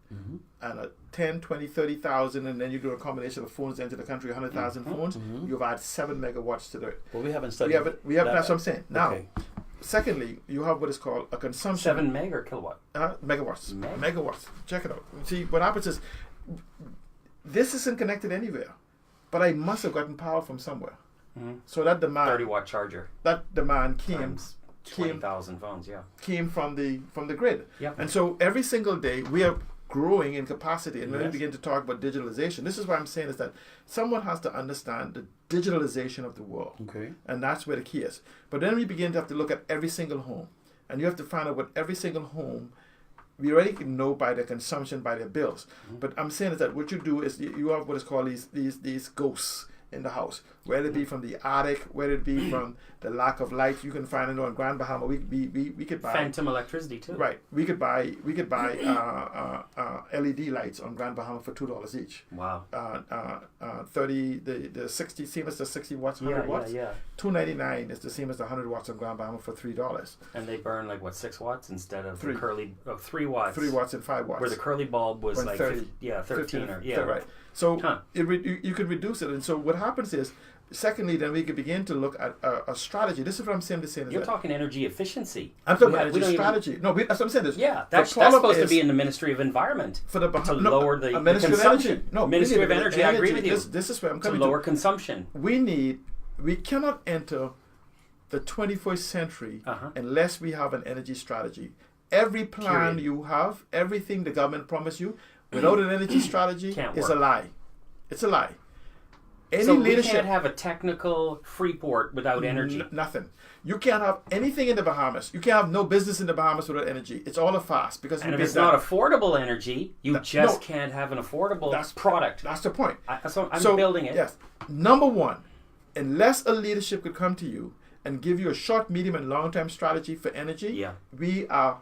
and a 10, 20, 30,000, and then you do a combination of phones into the country, 100,000 phones, you've added 7 megawatts to the grid. But we haven't studied We have that's what I'm saying. Now, okay. Secondly, you have what is called a consumption. 7 meg or kilowatt? Megawatts. Megawatts. Check it out. See, what happens is, this isn't connected anywhere. But I must have gotten power from somewhere. So that demand, 30-watt charger. That demand came 20,000 phones. Came from the grid. Yep. And so every single day we are growing in capacity. And when we begin to talk about digitalization, this is what I'm saying is that someone has to understand the digitalization of the world. Okay. And that's where the key is. But then we begin to have to look at every single home, and you have to find out what every single home. We already can know by their consumption, by their bills. But I'm saying is that what you do is you have what is called these ghosts in the house. whether it be from the Arctic, whether it be from the lack of light you can find on Grand Bahama. We could buy phantom electricity too. Right. We could buy LED lights on Grand Bahama for $2 each. Wow. 30 the 60 Siemens the 60 watts, 100 watts. Yeah. $2.99 is the Siemens the 100 watts on Grand Bahama for $3. And they burn like what, 6 watts instead of 3. the curly 3 watts. 3 watts and 5 watts. Where the curly bulb was like 30, 13 or right. So you could reduce it, and so what happens is, secondly, then we could begin to look at a strategy. This is what I'm saying. You're talking energy efficiency. I'm talking about energy strategy. That's what I'm saying. That's supposed to be in the Ministry of Environment for the lower the Ministry consumption. Of Energy. No, Ministry of Energy. I agree with you. This is where I'm coming to lower consumption. We cannot enter the 21st century unless we have an energy strategy. Every plan you have, everything the government promised you, without an energy strategy is a lie. It's a lie. So we can't have a technical Freeport without energy. Nothing. You can't have anything in the Bahamas. You can't have no business in the Bahamas without energy. It's all a farce because if it's not affordable energy, you can't have an affordable product. That's the point. I'm building it. Yes. Number one, unless a leadership could come to you and give you a short, medium, and long-term strategy for energy, we are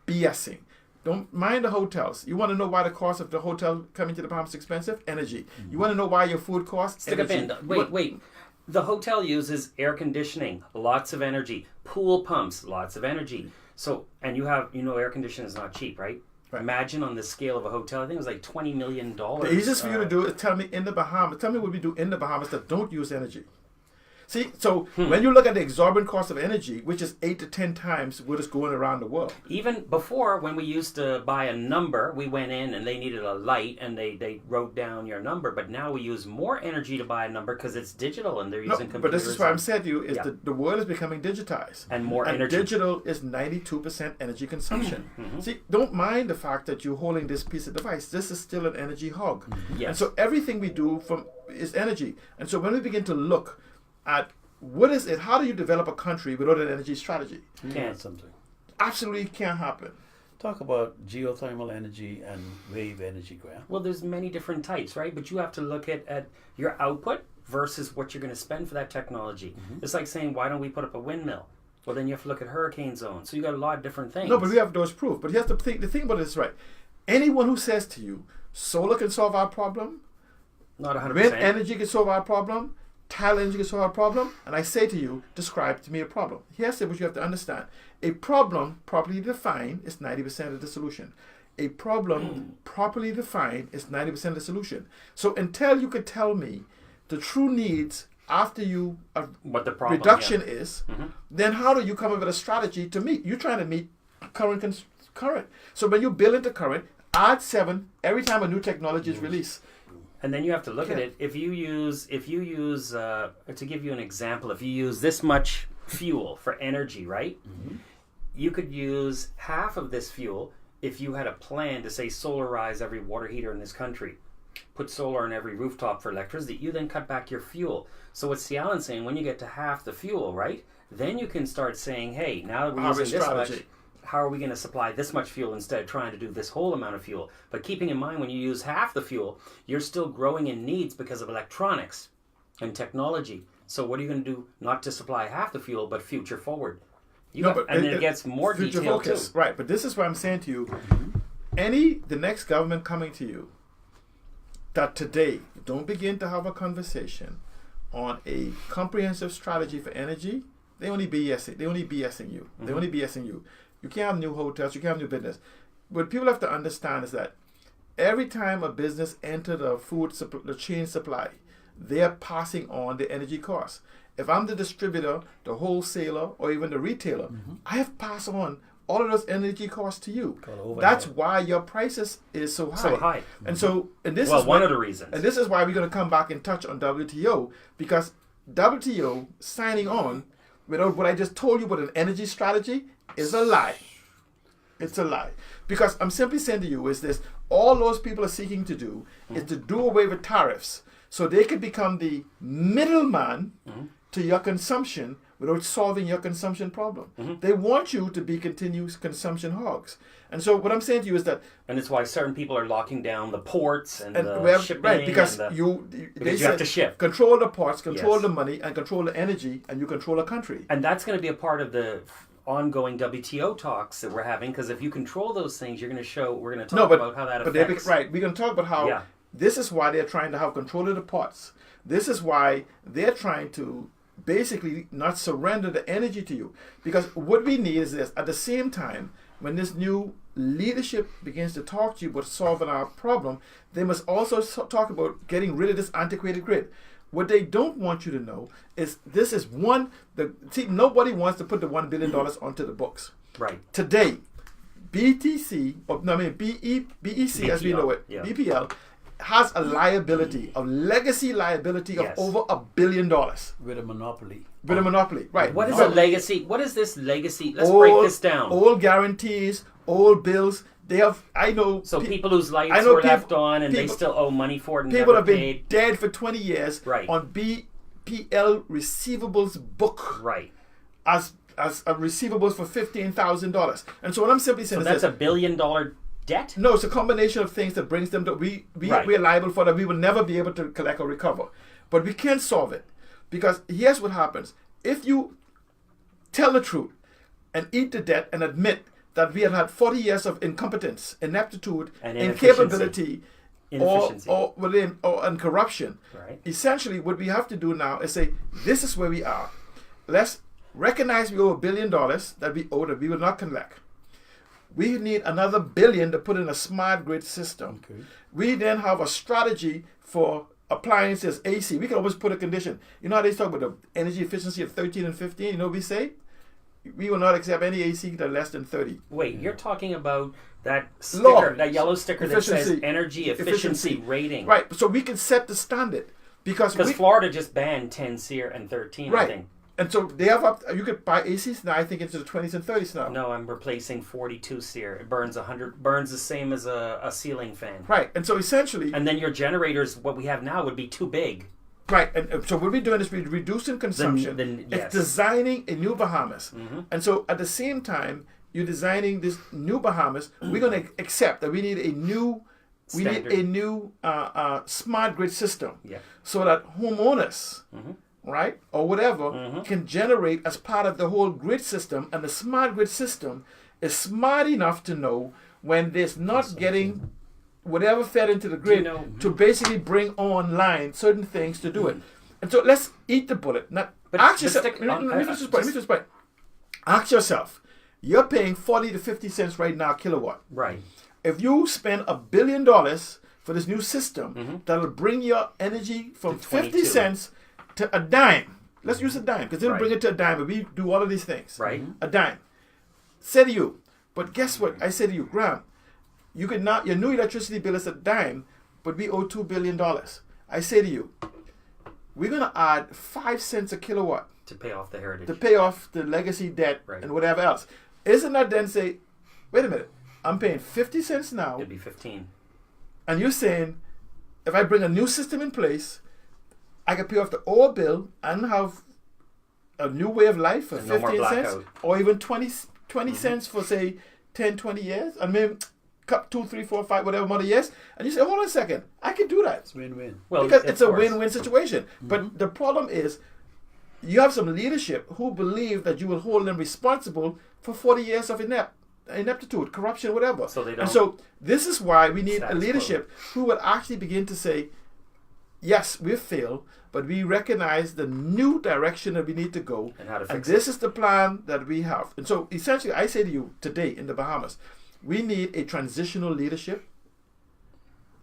BSing. Don't mind the hotels. You want to know why the cost of the hotel coming to the Bahamas is expensive? Energy. You want to know why your food costs? Stick energy. a pin. Wait. The hotel uses air conditioning, lots of energy. Pool pumps, lots of energy. So, and air conditioning is not cheap, right? Imagine on the scale of a hotel, I think it was like $20 million. The easiest for you to do is tell me what we do in the Bahamas that don't use energy. See, so when you look at the exorbitant cost of energy, which is 8 to 10 times what is going around the world. Even before, when we used to buy a number, we went in and they needed a light and they wrote down your number. But now we use more energy to buy a number because it's digital and they're using computers. But this is what I'm saying to you, is the world is becoming digitized. And more energy. Digital is 92% energy consumption. See, don't mind the fact that you're holding this piece of device. This is still an energy hog. Yes. And so everything we do is energy. And so when we begin to look at what is it, how do you develop a country without an energy strategy? Something. Absolutely can't happen. Talk about geothermal energy and wave energy, Graham. Well, there's many different types, right? But you have to look at your output versus what you're going to spend for that technology. It's like saying, why don't we put up a windmill? Well, then you have to look at hurricane zones. So you got a lot of different things. No, but we have those proof. But here's the thing about this, right? Anyone who says to you, solar can solve our problem, not 100%. Wind energy can solve our problem, tidal energy can solve our problem, and I say to you, describe to me a problem. Here's what you have to understand. A problem properly defined is 90% of the solution. A problem properly defined is 90% of the solution. So until you could tell me the true needs after you what the problem reduction is, then how do you come up with a strategy to meet? You're trying to meet current. So when you build into current, add 7 every time a new technology is released. And then you have to look at it. If you use to give you an example, if you use this much fuel for energy, right? You could use half of this fuel if you had a plan to say solarize every water heater in this country, put solar on every rooftop for electricity. You then cut back your fuel. So what's Alan's saying? When you get to half the fuel, right? Then you can start saying, hey, now that we're using this much, how are we going to supply this much fuel instead of trying to do this whole amount of fuel? But keeping in mind, when you use half the fuel, you're still growing in needs because of electronics and technology. So what are you going to do not to supply half the fuel, but future forward? It gets more detailed too. Right, but this is what I'm saying to you. The next government coming to you, that today, don't begin to have a conversation on a comprehensive strategy for energy. They only BSing you. They only BSing you. You can't have new hotels. You can't have new business. What people have to understand is that every time a business enters the chain supply, they are passing on the energy costs. If I'm the distributor, the wholesaler, or even the retailer, I have passed on all of those energy costs to you. That's why your prices is so high. And so, this is one of the reasons. And this is why we're going to come back and touch on WTO, because WTO signing on without what I just told you about an energy strategy is a lie. It's a lie. Because I'm simply saying to you is this, all those people are seeking to do is to do away with tariffs so they could become the middleman to your consumption without solving your consumption problem. They want you to be continuous consumption hogs. And so what I'm saying to you is that... And it's why certain people are locking down the ports and the shipping. Right, because you say, have to ship. Control the ports, control the money, and control the energy, and you control a country. And that's going to be a part of the ongoing WTO talks that we're having, because if you control those things, we're going to talk about how that affects. Right, we're going to talk about how this is why they're trying to have control of the ports. This is why they're trying to basically not surrender the energy to you. Because what we need is this: at the same time, when this new leadership begins to talk to you about solving our problem, they must also talk about getting rid of this antiquated grid. What they don't want you to know is this is nobody wants to put the $1 billion onto the books. Right. Today, BEC, as we know it, BPL, has a liability, a legacy liability of over $1 billion. With a monopoly. With a monopoly, right. What is a legacy? What is this legacy? Let's break this down. Old guarantees, old bills. They have, I know... So people whose lights were left on and they still owe money for it and people never have paid. Been dead for 20 years on BPL receivables book. Right. As a receivables for $15,000. And so what I'm simply saying is that's $1 billion debt? No, it's a combination of things that brings them to... We're liable for that. We will never be able to collect or recover. But we can solve it. Because here's what happens. If you tell the truth and eat the debt and admit that we have had 40 years of incompetence, ineptitude, incapability, and corruption. Right. Essentially, what we have to do now is say, this is where we are. Let's recognize we owe $1 billion that we owe that we will not collect. We need another $1 billion to put in a smart grid system. Okay. We then have a strategy for appliances, AC. We can always put a condition. You know how they talk about the energy efficiency of 13 and 15? You know what we say? We will not accept any AC that are less than 30. Wait, you're talking about that sticker, that yellow sticker that says energy efficiency rating. Right, so we can set the standard. Because Florida just banned 10 SEER and 13, I think. And so they have you could buy ACs now, I think, into the 20s and 30s now. No, I'm replacing 42 SEER. It burns the same as a ceiling fan. Right, and so essentially... And then your generators, what we have now, would be too big. Right, and so what we're doing is we're reducing consumption. It's designing a new Bahamas. And so at the same time, you're designing this new Bahamas, we're going to accept that we need a new smart grid system. Yeah. So that homeowners, right, or whatever, can generate as part of the whole grid system. And the smart grid system is smart enough to know when there's not getting whatever fed into the grid to basically bring online certain things to do it. And so let's eat the bullet. Now, ask yourself, let me just point. Ask yourself, you're paying 40 to 50 cents right now kilowatt. Right. If you spend $1 billion for this new system, that'll bring your energy from 50 cents to a dime. Let's use a dime, because it'll bring it to a dime, but we do all of these things. Right. A dime. Say to you, but guess what? I say to you, Graham, you could not, your new electricity bill is a dime, but we owe $2 billion. I say to you, we're going to add 5 cents a kilowatt to pay off the heritage, to pay off the legacy debt and whatever else. Isn't that then say, wait a minute, I'm paying 50 cents now. It'd be 15. And you're saying, if I bring a new system in place, I can pay off the old bill and have a new way of life for 15 cents or even 20 cents for, say, 10, 20 years. I mean, 2, 3, 4, 5, whatever amount of years. And you say, hold on a second, I can do that. It's win-win. Well, because it's a win-win situation. But the problem is, you have some leadership who believe that you will hold them responsible for 40 years of ineptitude, corruption, whatever. So they don't. And so this is why we need a leadership who will actually begin to say, yes, we've failed, but we recognize the new direction that we need to go. And how to fix it. And this is the plan that we have. And so essentially, I say to you today in the Bahamas, we need a transitional leadership,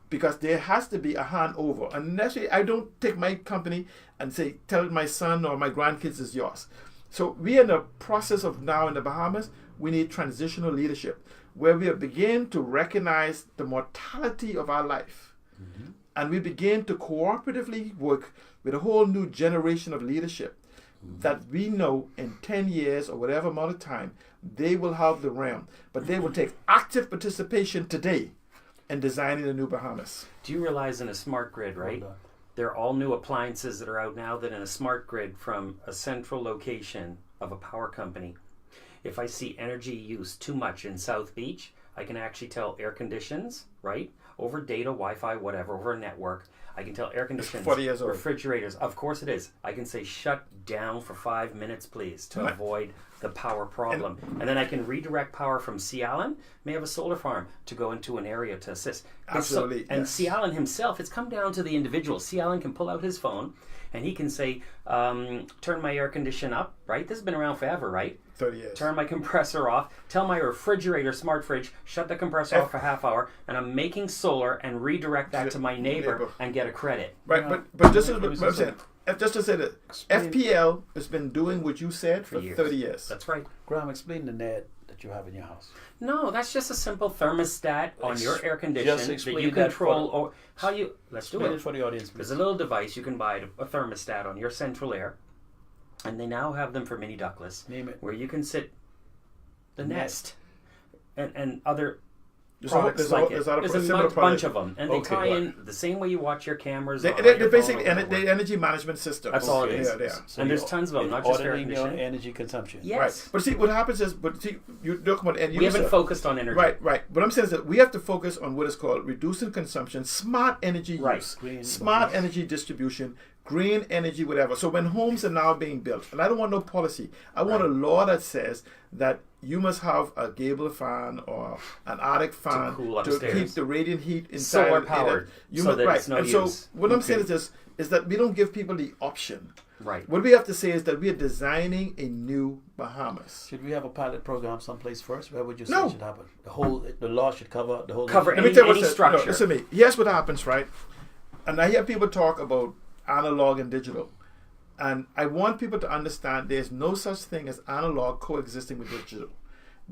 because there has to be a handover. And naturally, I don't take my company and say, tell my son or my grandkids is yours. So we are in the process of now in the Bahamas, we need transitional leadership, where we begin to recognize the mortality of our life. And we begin to cooperatively work with a whole new generation of leadership that we know in 10 years or whatever amount of time, they will have the realm. But they will take active participation today in designing the new Bahamas. Do you realize in a smart grid, right? They're all new appliances that are out now that in a smart grid from a central location of a power company, if I see energy use too much in South Beach, I can actually tell air conditions, right? Over data, Wi-Fi, whatever, over a network. I can tell air conditions, 40 years old. refrigerators. Of course it is. I can say shut down for 5 minutes, please, to avoid the power problem. And then I can redirect power from C. Allen, may have a solar farm, to go into an area to assist. Absolutely. And C. Allen himself, it's come down to the individual. C. Allen can pull out his phone and he can say, turn my air condition up, right? This has been around forever, right? 30 years. Turn my compressor off. Tell my refrigerator, smart fridge, shut the compressor off for half hour, and I'm making solar and redirect that to my neighbor and get a credit. Right, but this is what I'm saying. Just to say that FPL has been doing what you said for years. 30 years. That's right. Graham, explain the net that you have in your house. No, that's just a simple thermostat on your air condition Just that explain you that control. Or how you let's do Explain it. it for the audience, please. There's a little device you can buy, a thermostat on your central air, and they now have them for mini ductless, Name it. where you can sit the Nest. Nest and other There's products like it. a There's a similar bunch product. of them, and they Okay, tie right. in the same way you watch your cameras. They're your basically phone or whatever. the energy management system. That's all it is. Yeah, they are. So And there's you're tons of them, not just air auditing your conditioning. energy consumption. Yes. Right. But see, what happens is, you talk about end We user. haven't focused on energy. Right. What I'm saying is that we have to focus on what is called reducing consumption, smart energy Right. use, Green smart bonus. energy distribution, green energy, whatever. So when homes are now being built, and I don't want no policy, I want a law that says that you must have a gable fan or an Arctic fan cool to upstairs. keep the radiant heat inside. Solar powered, You so must, that right. it's no and use. so what I'm saying Okay. is that we don't give people the option. Right. What we have to say is that we are designing a new Bahamas. Should we have a pilot program someplace first? Where would you say No. it should happen? The law should cover the whole. Cover nation? Let me tell you any what's structure. listen to me. Here's what happens, right? And I hear people talk about analog and digital. And I want people to understand there's no such thing as analog coexisting with digital.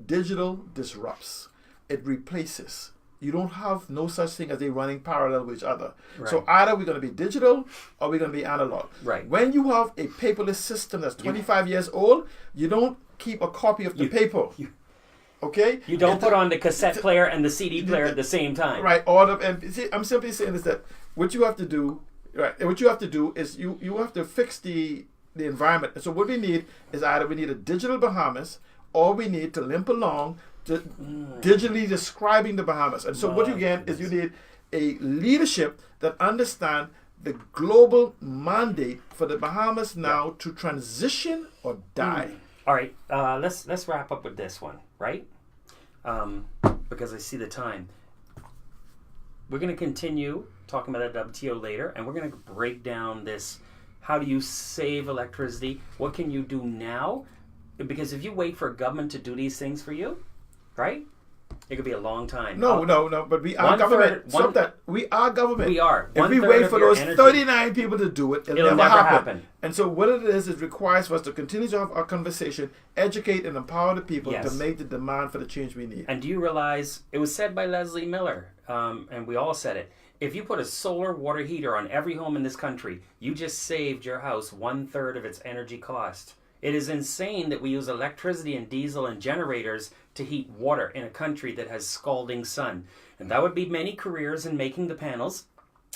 Digital disrupts. It replaces. You don't have no such thing as they running parallel with each other. Right. So either we're going to be digital or we're going to be analog. Right. When you have a paperless system that's 25 years old, you don't keep a copy of the paper. Okay? You don't put on the cassette player and the CD player at the same time. Right. All of and see, I'm simply saying is that what you have to do, right? What you have to do is you have to fix the environment. And so what we need is either we need a digital Bahamas or we need to limp along to digitally describing the Bahamas. And so what you get is you need a leadership that understand the global mandate for the Bahamas now to transition or die. All right. Let's wrap up with this one, right? Because I see the time. We're going to continue talking about that WTO later, and we're going to break down this. How do you save electricity? What can you do now? Because if you wait for a government to do these things for you, right? It could be a long time. No, but we are government. Stop that. We are government. We are. If we 1/3 wait of for your those energy. 39 people to do it, it'll never happen. And so what it is, it requires for us to continue to have our conversation, educate and empower the people Yes. to make the demand for the change we need. And do you realize, it was said by Leslie Miller, and we all said it, if you put a solar water heater on every home in this country, you just saved your house 1/3 of its energy cost. It is insane that we use electricity and diesel and generators to heat water in a country that has scalding sun. And that would be many careers in making the panels.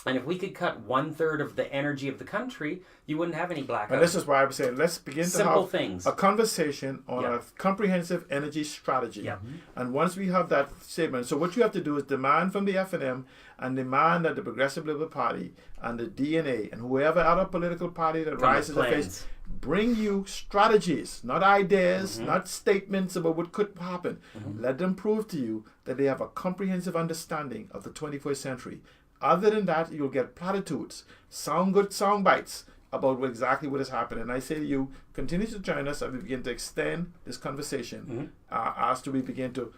And if we could cut 1/3 of the energy of the country, you wouldn't have any blackouts. And this is why I'm saying let's begin to Simple have things. a conversation on Yeah. a comprehensive energy strategy. Yeah. And once we have that statement, so what you have to do is demand from the FNM and demand that the Progressive Liberal Party and the DNA and whoever other political party that Come with rises to plans. face bring you strategies, not ideas, not statements about what could happen. Let them prove to you that they have a comprehensive understanding of the 21st century. Other than that, you'll get platitudes, good sound bites about exactly what is happening. And I say to you, continue to join us as we begin to extend this conversation as to we begin to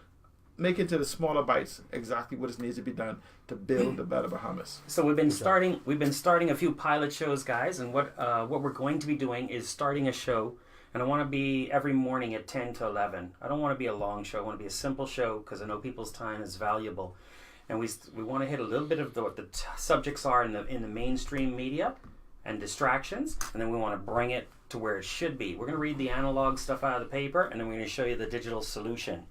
make into the smaller bites exactly what needs to be done to build a better Bahamas. So we've been starting a few pilot shows, guys, and what we're going to be doing is starting a show, and I want to be every morning at 10 to 11. I don't want to be a long show. I want to be a simple show because I know people's time is valuable, and we want to hit a little bit of what the subjects are in the mainstream media and distractions, and then we want to bring it to where it should be. We're going to read the analog stuff out of the paper, and then we're going to show you the digital solution.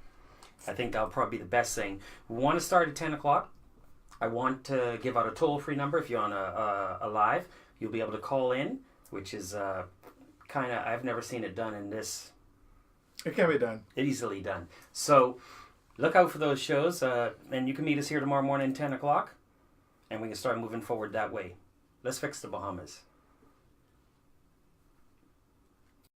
I think that'll probably be the best thing. We want to start at 10 o'clock. I want to give out a toll-free number. If you're on a live, you'll be able to call in, which is kind of, I've never seen it done in this. It can be done. Easily done. So look out for those shows, and you can meet us here tomorrow morning, 10 o'clock, and we can start moving forward that way. Let's fix the Bahamas.